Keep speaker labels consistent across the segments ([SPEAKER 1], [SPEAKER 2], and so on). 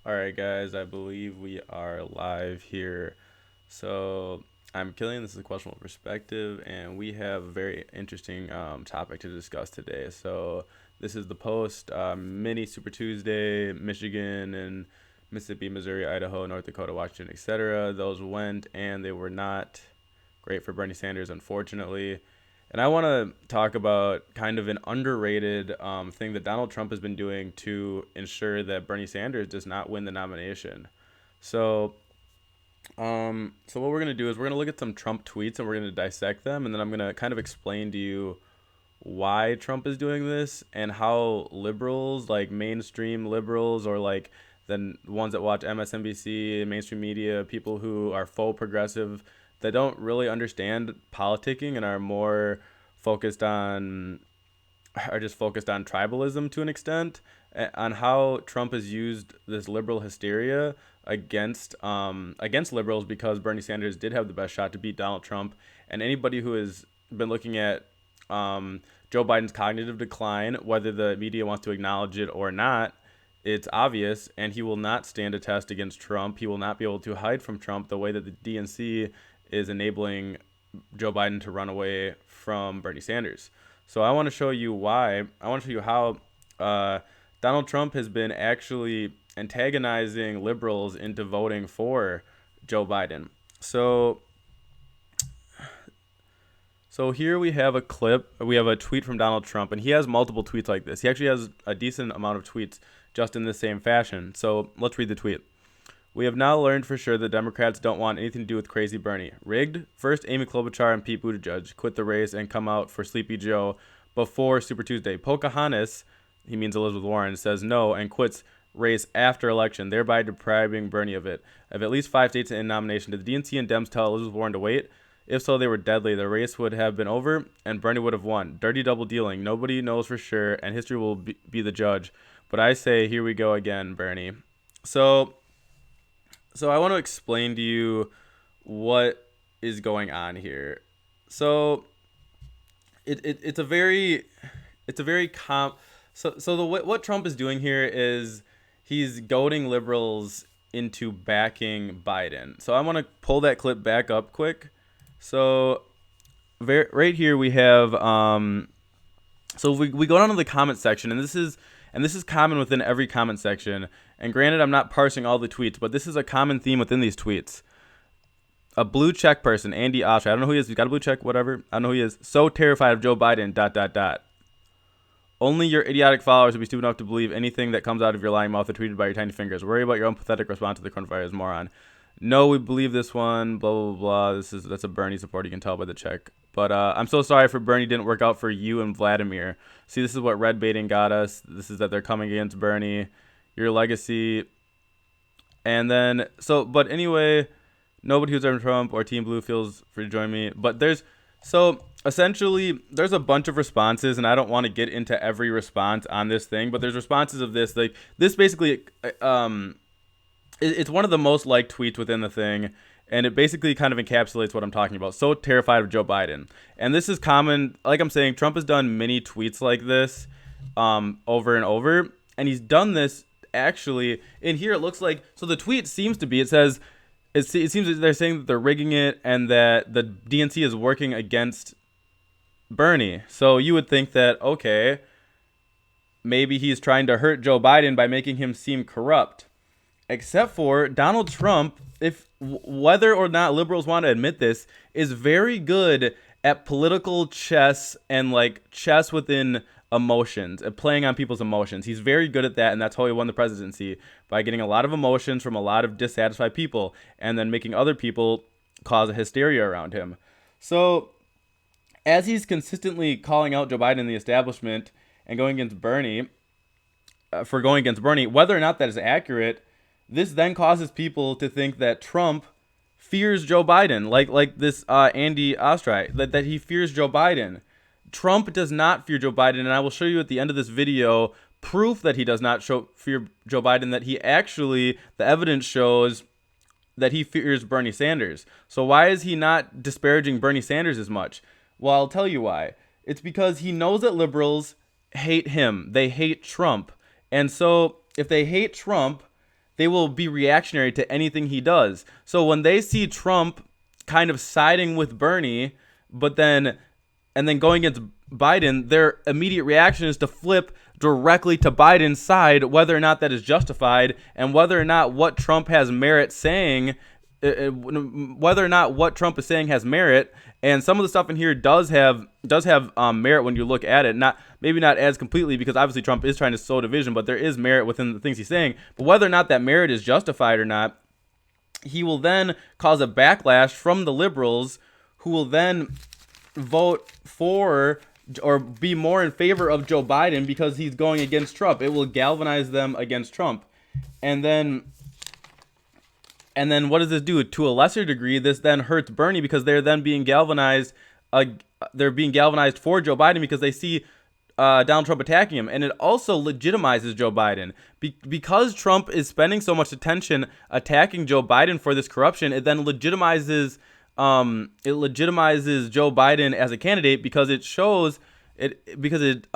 [SPEAKER 1] All right, guys, I believe we are live here. So I'm Killian. This is a questionable perspective, and we have a very interesting topic to discuss today. So this is the post mini Super Tuesday, Michigan and Mississippi, Missouri, Idaho, North Dakota, Washington, etc. Those went, and they were not great for Bernie Sanders, unfortunately. And I want to talk about kind of an underrated thing that Donald Trump has been doing to ensure that Bernie Sanders does not win the nomination. So, so what we're gonna do is we're gonna look at some Trump tweets and we're gonna dissect them, and then I'm gonna kind of explain to you why Trump is doing this and how liberals, like mainstream liberals, or like the ones that watch MSNBC, mainstream media, people who are faux progressive that don't really understand politicking and are just focused on tribalism to an extent, on how Trump has used this liberal hysteria against liberals because Bernie Sanders did have the best shot to beat Donald Trump, and anybody who has been looking at Joe Biden's cognitive decline, whether the media wants to acknowledge it or not, it's obvious, and he will not stand a test against Trump. He will not be able to hide from Trump the way that the DNC is enabling Joe Biden to run away from Bernie Sanders. So I want to show you why. I want to show you how Donald Trump has been actually antagonizing liberals into voting for Joe Biden. So here we have a clip. We have a tweet from Donald Trump, and he has multiple tweets like this. He actually has a decent amount of tweets just in the same fashion. So let's read the tweet. We have now learned for sure that Democrats don't want anything to do with Crazy Bernie. Rigged? First, Amy Klobuchar and Pete Buttigieg quit the race and come out for Sleepy Joe before Super Tuesday. Pocahontas, he means Elizabeth Warren, says no and quits race after election, thereby depriving Bernie of it. Of at least 5 states in nomination, did the DNC and Dems tell Elizabeth Warren to wait? If so, they were deadly. The race would have been over, and Bernie would have won. Dirty double dealing. Nobody knows for sure, and history will be the judge. But I say, here we go again, Bernie. So I want to explain to you what is going on here. So it's a very what Trump is doing here is he's goading liberals into backing Biden. So I want to pull that clip back up quick. So right here we have so we go down to the comment section, and this is common within every comment section. And granted, I'm not parsing all the tweets, but this is a common theme within these tweets. A blue check person, Andy Oshry. I don't know who he is. He's got a blue check, whatever. I don't know who he is. So terrified of Joe Biden, ... Only your idiotic followers will be stupid enough to believe anything that comes out of your lying mouth or tweeted by your tiny fingers. Worry about your own pathetic response to the coronavirus, moron. No, we believe this one, blah, blah, blah. That's a Bernie support. You can tell by the check. But I'm so sorry for Bernie didn't work out for you and Vladimir. See, this is what red baiting got us. This is that they're coming against Bernie. Your legacy. And then, but anyway, nobody who's ever Trump or Team Blue feels free to join me. But essentially, there's a bunch of responses, and I don't want to get into every response on this thing, but there's responses of this. Like, this basically, it's one of the most liked tweets within the thing, and it basically kind of encapsulates what I'm talking about. So terrified of Joe Biden. And this is common. Like I'm saying, Trump has done many tweets like this over and over, and he's done this actually in here. It looks like, so the tweet seems to be, it seems that they're saying that they're rigging it and that the DNC is working against Bernie. So you would think that, okay, maybe he's trying to hurt Joe Biden by making him seem corrupt. Except for Donald Trump, whether or not liberals want to admit this, is very good at political chess and like chess within emotions and playing on people's emotions. He's very good at that, and that's how he won the presidency, by getting a lot of emotions from a lot of dissatisfied people and then making other people cause a hysteria around him. So as he's consistently calling out Joe Biden and the establishment and going against Bernie, whether or not that is accurate, this then causes people to think that Trump fears Joe Biden, like this Andy Oshry, that he fears Joe Biden. Trump does not fear Joe Biden, and I will show you at the end of this video proof that he does not fear Joe Biden, that he actually, the evidence shows that he fears Bernie Sanders. So why is he not disparaging Bernie Sanders as much? Well, I'll tell you why. It's because he knows that liberals hate him. They hate Trump. And so if they hate Trump, they will be reactionary to anything he does. So when they see Trump kind of siding with Bernie, and then going against Biden, their immediate reaction is to flip directly to Biden's side, whether or not that is justified, and whether or not what Trump has merit saying, whether or not what Trump is saying has merit. And some of the stuff in here does have merit when you look at it. Maybe not as completely, because obviously Trump is trying to sow division, but there is merit within the things he's saying. But whether or not that merit is justified or not, he will then cause a backlash from the liberals, who will then vote for or be more in favor of Joe Biden because he's going against Trump. It will galvanize them against Trump. And then what does this do? To a lesser degree, this then hurts Bernie, because they're then being galvanized. They're being galvanized for Joe Biden because they see Donald Trump attacking him. And it also legitimizes Joe Biden. Because Trump is spending so much attention attacking Joe Biden for this corruption, it then legitimizes Joe Biden as a candidate, because it shows it, because it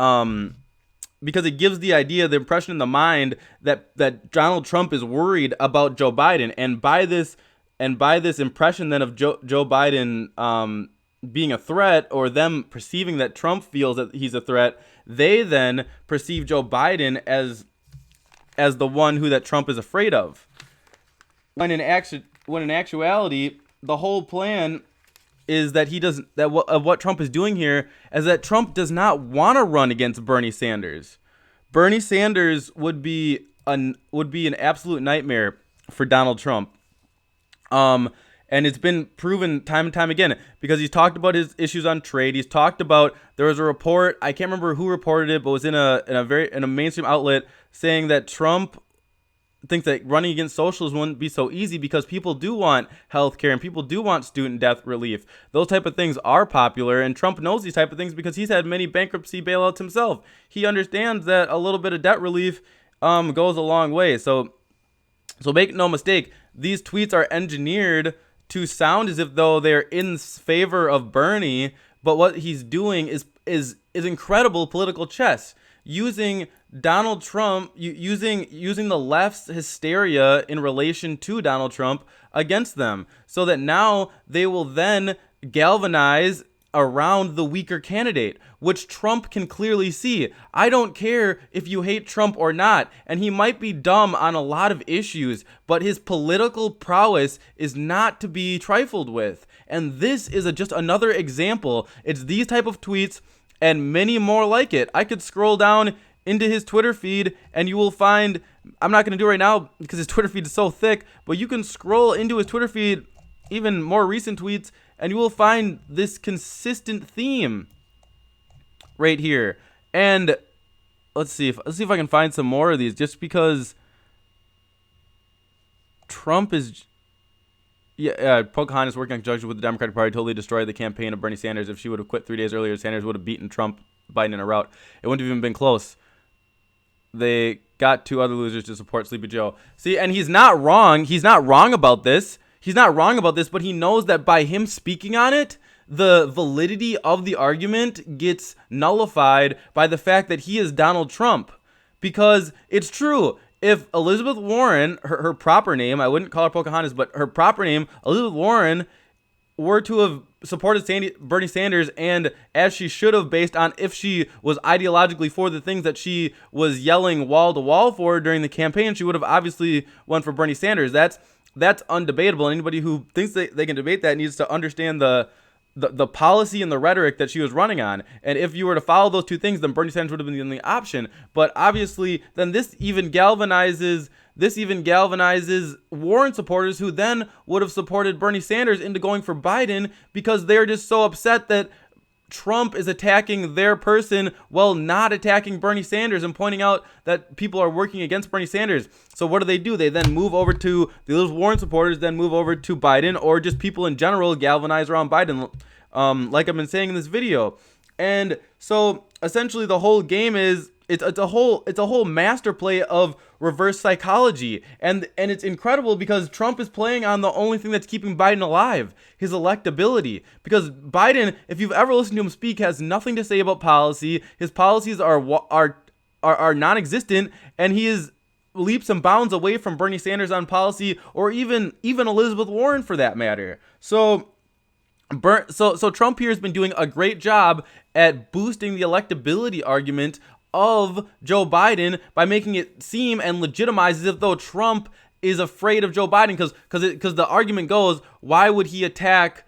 [SPEAKER 1] gives the impression in the mind that Donald Trump is worried about Joe Biden, and by this impression then of Joe Biden being a threat, or them perceiving that Trump feels that he's a threat, they then perceive Joe Biden as the one who that Trump is afraid of. When in actuality, the whole plan is that what Trump is doing here is that Trump does not want to run against Bernie Sanders. Bernie Sanders would be an absolute nightmare for Donald Trump. And it's been proven time and time again, because he's talked about his issues on trade. He's talked about, there was a report, I can't remember who reported it, but it was in a mainstream outlet, saying that Trump thinks that running against socialism wouldn't be so easy because people do want health care and people do want student debt relief. Those type of things are popular, and Trump knows these type of things because he's had many bankruptcy bailouts himself. He understands that a little bit of debt relief goes a long way. So make no mistake, these tweets are engineered to sound as if though they're in favor of Bernie, but what he's doing is incredible political chess, using Donald Trump, using the left's hysteria in relation to Donald Trump against them, so that now they will then galvanize around the weaker candidate, which Trump can clearly see. I don't care if you hate Trump or not, and he might be dumb on a lot of issues, but his political prowess is not to be trifled with. And this is just another example. It's these type of tweets and many more like it. I could scroll down into his Twitter feed, and you will find, I'm not going to do it right now because his Twitter feed is so thick, but you can scroll into his Twitter feed, even more recent tweets, and you will find this consistent theme right here. And let's see if I can find some more of these, just because Trump is, Pocahontas working on conjunction with the Democratic Party totally destroyed the campaign of Bernie Sanders. If she would have quit 3 days earlier, Sanders would have beaten Biden in a rout. It wouldn't have even been close. They got 2 other losers to support Sleepy Joe. See, and he's not wrong. He's not wrong about this. But he knows that by him speaking on it, the validity of the argument gets nullified by the fact that he is Donald Trump. Because it's true. If Elizabeth Warren, her proper name, I wouldn't call her Pocahontas, but her proper name, Elizabeth Warren, were to have supported Bernie Sanders, and as she should have, based on if she was ideologically for the things that she was yelling wall to wall for during the campaign, she would have obviously went for Bernie Sanders. That's undebatable. Anybody who thinks they can debate that needs to understand the policy and the rhetoric that she was running on. And if you were to follow those 2 things, then Bernie Sanders would have been the only option. But obviously, then this even galvanizes Warren supporters, who then would have supported Bernie Sanders into going for Biden, because they're just so upset that Trump is attacking their person while not attacking Bernie Sanders and pointing out that people are working against Bernie Sanders. So what do? They then move over to those Warren supporters, then move over to Biden, or just people in general galvanize around Biden, like I've been saying in this video. And so essentially the whole game is it's a whole master play of reverse psychology, and it's incredible because Trump is playing on the only thing that's keeping Biden alive, his electability. Because Biden, if you've ever listened to him speak, has nothing to say about policy. His policies are non-existent, and he is leaps and bounds away from Bernie Sanders on policy, or even Elizabeth Warren for that matter. So Trump here has been doing a great job at boosting the electability argument of Joe Biden by making it seem and legitimize as if though Trump is afraid of Joe Biden, because the argument goes, why would he attack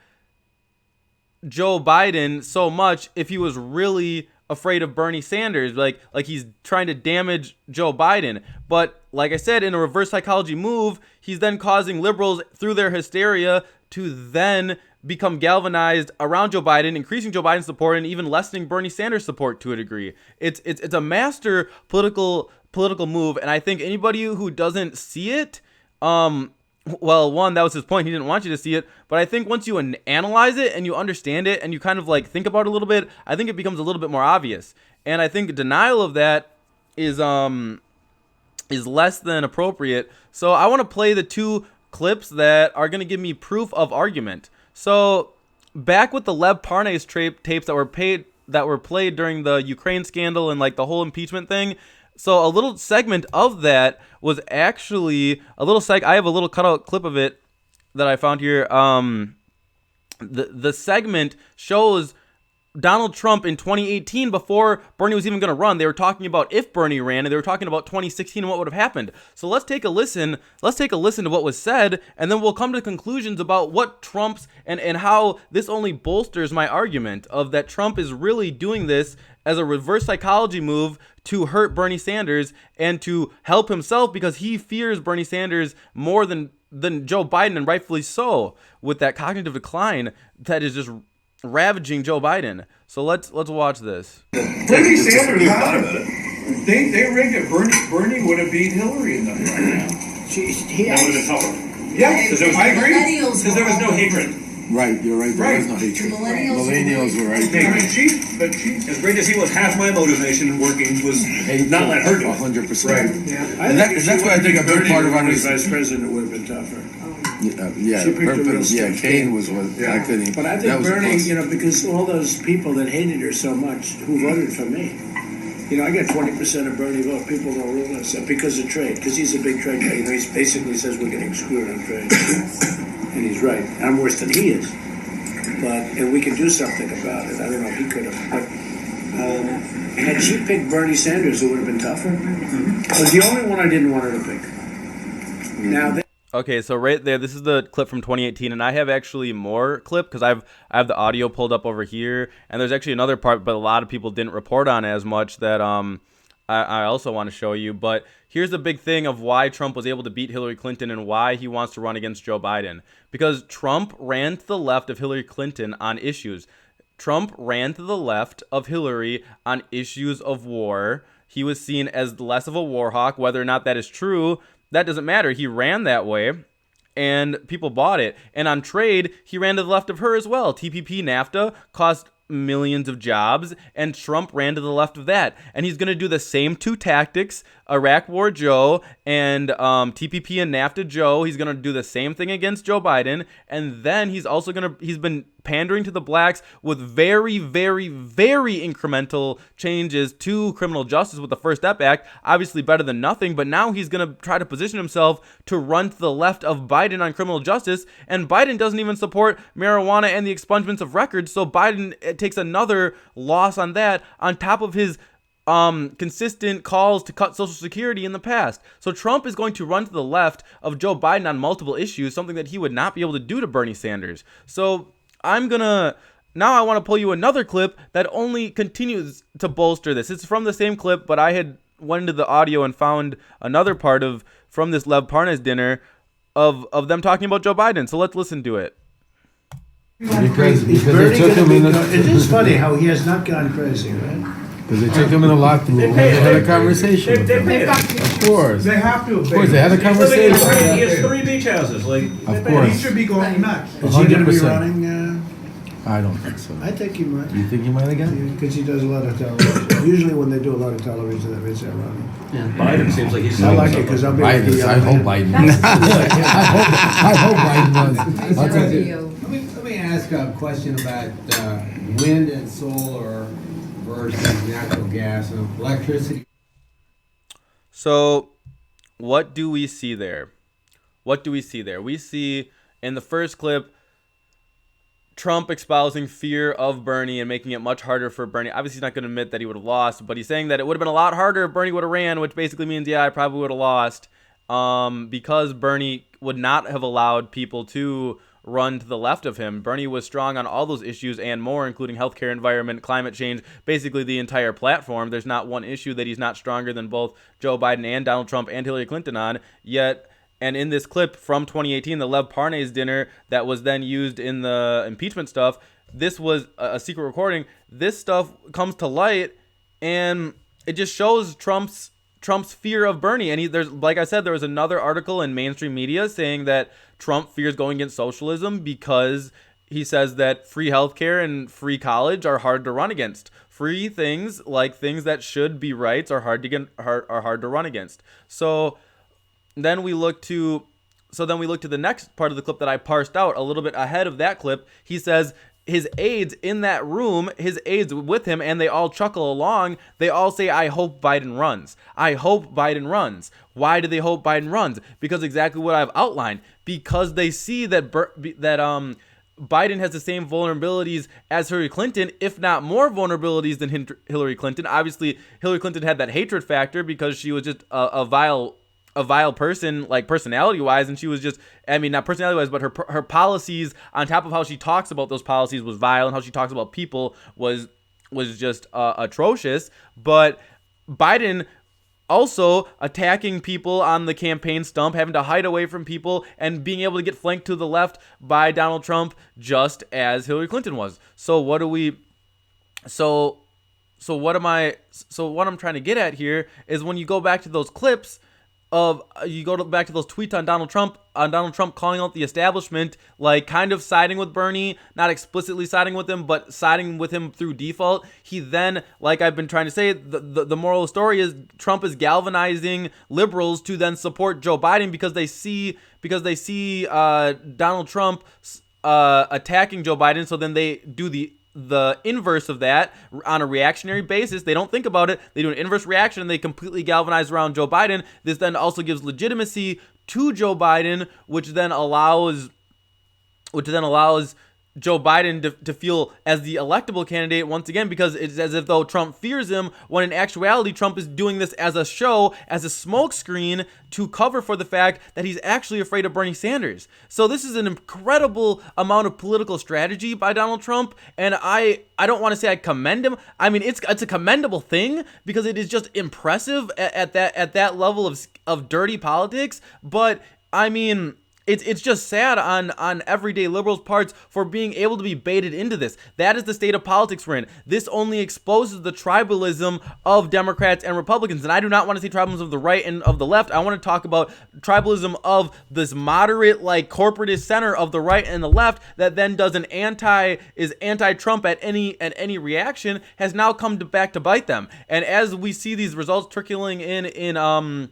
[SPEAKER 1] Joe Biden so much if he was really afraid of Bernie Sanders, like he's trying to damage Joe Biden. But like I said, in a reverse psychology move, he's then causing liberals through their hysteria to then become galvanized around Joe Biden, increasing Joe Biden's support and even lessening Bernie Sanders' support to a degree. It's a master political move, and I think anybody who doesn't see it, well, one, that was his point. He didn't want you to see it. But I think once you analyze it and you understand it and you kind of like think about it a little bit, I think it becomes a little bit more obvious. And I think denial of that is less than appropriate. So I want to play the two clips that are going to give me proof of argument. So back with the Lev Parnas tapes that were played during the Ukraine scandal and like the whole impeachment thing. So a little segment of that was actually I have a little cutout clip of it that I found here. The segment shows Donald Trump in 2018, before Bernie was even going to run. They were talking about if Bernie ran, and they were talking about 2016 and what would have happened. So let's take a listen. Let's take a listen to what was said, and then we'll come to conclusions about what Trump's and how this only bolsters my argument of that Trump is really doing this as a reverse psychology move to hurt Bernie Sanders and to help himself, because he fears Bernie Sanders more than Joe Biden, and rightfully so, with that cognitive decline that is just ravaging Joe Biden. So let's watch this.
[SPEAKER 2] Bernie Sanders, they rigged it. Bernie would have beat Hillary in that right now.
[SPEAKER 3] That would have been tougher.
[SPEAKER 2] Yeah,
[SPEAKER 3] I agree.
[SPEAKER 4] Because there was no hatred.
[SPEAKER 3] Right, you're right. There was no hatred. Millennials were right.
[SPEAKER 2] I mean,
[SPEAKER 4] As great as he was, half my motivation in working was not let her do it.
[SPEAKER 3] 100%.
[SPEAKER 2] Right.
[SPEAKER 3] Yeah. And that's why I think a big part of our
[SPEAKER 5] vice president would have been tougher.
[SPEAKER 3] Kane was what I couldn't.
[SPEAKER 5] But I think Bernie, because all those people that hated her so much who voted for me, I got 20% of Bernie vote. People don't realize that because of trade, because he's a big trade guy. He basically says we're getting screwed on trade, and he's right. I'm worse than he is, and we can do something about it. I don't know if he could have, but had she picked Bernie Sanders, it would have been tougher. It was the only one I didn't want her to pick. Now.
[SPEAKER 1] Okay, so right there, this is the clip from 2018, and I have actually more clip because I have the audio pulled up over here, and there's actually another part, but a lot of people didn't report on as much that I also want to show you. But here's the big thing of why Trump was able to beat Hillary Clinton and why he wants to run against Joe Biden. Because Trump ran to the left of Hillary Clinton on issues. Trump ran to the left of Hillary on issues of war. He was seen as less of a war hawk. Whether or not that is true, that doesn't matter. He ran that way, and people bought it. And on trade, he ran to the left of her as well. TPP, NAFTA cost millions of jobs, and Trump ran to the left of that. And he's going to do the same two tactics, Iraq War Joe and TPP and NAFTA Joe. He's going to do the same thing against Joe Biden. And then he's been pandering to the blacks with very, very, very incremental changes to criminal justice with the First Step Act. Obviously better than nothing, but now he's going to try to position himself to run to the left of Biden on criminal justice. And Biden doesn't even support marijuana and the expungements of records. So Biden takes another loss on that on top of his consistent calls to cut Social Security in the past. So Trump is going to run to the left of Joe Biden on multiple issues, something that he would not be able to do to Bernie Sanders. So I want to pull you another clip that only continues to bolster this. It's from the same clip, but I had went into the audio and found another part from this Lev Parnas dinner of them talking about Joe Biden. So let's listen to it.
[SPEAKER 3] Because they took him in.
[SPEAKER 5] It is funny how he has not gone crazy, right?
[SPEAKER 3] Because they took him in a locked room and they had a conversation. Of course.
[SPEAKER 2] They have to.
[SPEAKER 3] Of course, they had a conversation.
[SPEAKER 4] He has 3 beach houses.
[SPEAKER 3] Of course.
[SPEAKER 2] He should be going nuts.
[SPEAKER 5] Is he going to be running?
[SPEAKER 3] I don't think so.
[SPEAKER 5] I think he might.
[SPEAKER 3] You think he might again?
[SPEAKER 5] Because he does a lot of television. Usually when they do a lot of television, that means they're running.
[SPEAKER 4] Yeah, Biden seems like he's.
[SPEAKER 5] I like it because I'll be like the
[SPEAKER 3] I hope Biden. I hope Biden was.
[SPEAKER 6] Let me ask a question about wind and solar versus natural gas and electricity.
[SPEAKER 1] So what do we see there? What do we see there? We see in the first clip Trump espousing fear of Bernie and making it much harder for Bernie. Obviously, he's not going to admit that he would have lost, but he's saying that it would have been a lot harder if Bernie would have ran, which basically means, yeah, I probably would have lost, because Bernie would not have allowed people to run to the left of him. Bernie was strong on all those issues and more, including healthcare, environment, climate change, basically the entire platform. There's not one issue that he's not stronger than both Joe Biden and Donald Trump and Hillary Clinton on, yet. And in this clip from 2018, the Lev Parnay's dinner that was then used in the impeachment stuff, this was a secret recording. This stuff comes to light, and it just shows Trump's fear of Bernie. And there's, like I said, there was another article in mainstream media saying that Trump fears going against socialism because he says that free healthcare and free college are hard to run against. Free things, like things that should be rights, are hard to run against. So then we look to the next part of the clip that I parsed out a little bit ahead of that clip. He says his aides in that room, his aides with him, and they all chuckle along. They all say, I hope Biden runs. I hope Biden runs. Why do they hope Biden runs? Because exactly what I've outlined. Because they see that Biden has the same vulnerabilities as Hillary Clinton, if not more vulnerabilities than Hillary Clinton. Obviously, Hillary Clinton had that hatred factor because she was just a vile person, like personality-wise, and she was just, I mean, not personality-wise, but her policies, on top of how she talks about those policies, was vile, and how she talks about people was just atrocious. But Biden also attacking people on the campaign stump, having to hide away from people, and being able to get flanked to the left by Donald Trump, just as Hillary Clinton was. So what I'm trying to get at here is when you go back to those clips back to those tweets on Donald Trump calling out the establishment, like kind of siding with Bernie, not explicitly siding with him, but siding with him through default. He then, like I've been trying to say, the moral of the story is Trump is galvanizing liberals to then support Joe Biden because they see Donald Trump attacking Joe Biden, so then they do the inverse of that on a reactionary basis. They don't think about it. They do an inverse reaction and they completely galvanize around Joe Biden. This then also gives legitimacy to Joe Biden, which then allows Joe Biden to feel as the electable candidate once again, because it's as if though Trump fears him, when in actuality Trump is doing this as a show, as a smokescreen to cover for the fact that he's actually afraid of Bernie Sanders. So this is an incredible amount of political strategy by Donald Trump, and I don't want to say I commend him. I mean, it's a commendable thing because it is just impressive at that level of dirty politics, but I mean, it's just sad on everyday liberals' parts for being able to be baited into this. That is the state of politics we're in. This only exposes the tribalism of Democrats and Republicans. And I do not want to say tribalism of the right and of the left. I want to talk about tribalism of this moderate, like corporatist center of the right and the left that then does anti-Trump at any reaction, has now come back to bite them. And as we see these results trickling in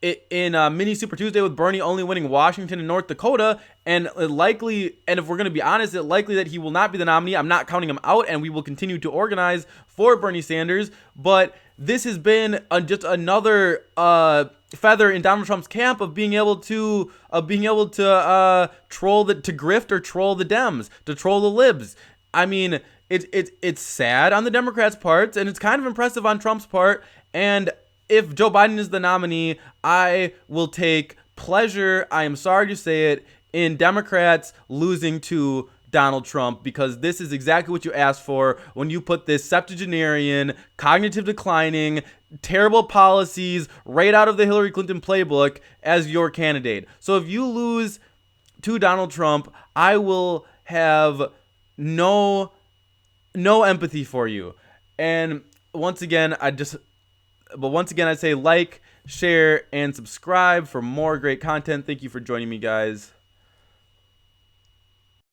[SPEAKER 1] mini Super Tuesday with Bernie only winning Washington and North Dakota, and if we're going to be honest, it's likely that he will not be the nominee. I'm not counting him out, and we will continue to organize for Bernie Sanders. But this has been just another feather in Donald Trump's camp of being able to grift or troll the Dems, to troll the libs. I mean, it's sad on the Democrats' parts, and it's kind of impressive on Trump's part. And if Joe Biden is the nominee, I will take pleasure, I am sorry to say it, in Democrats losing to Donald Trump, because this is exactly what you asked for when you put this septuagenarian, cognitive declining, terrible policies right out of the Hillary Clinton playbook as your candidate. So if you lose to Donald Trump, I will have no empathy for you. And once again, I'd say like, share, and subscribe for more great content. Thank you for joining me, guys.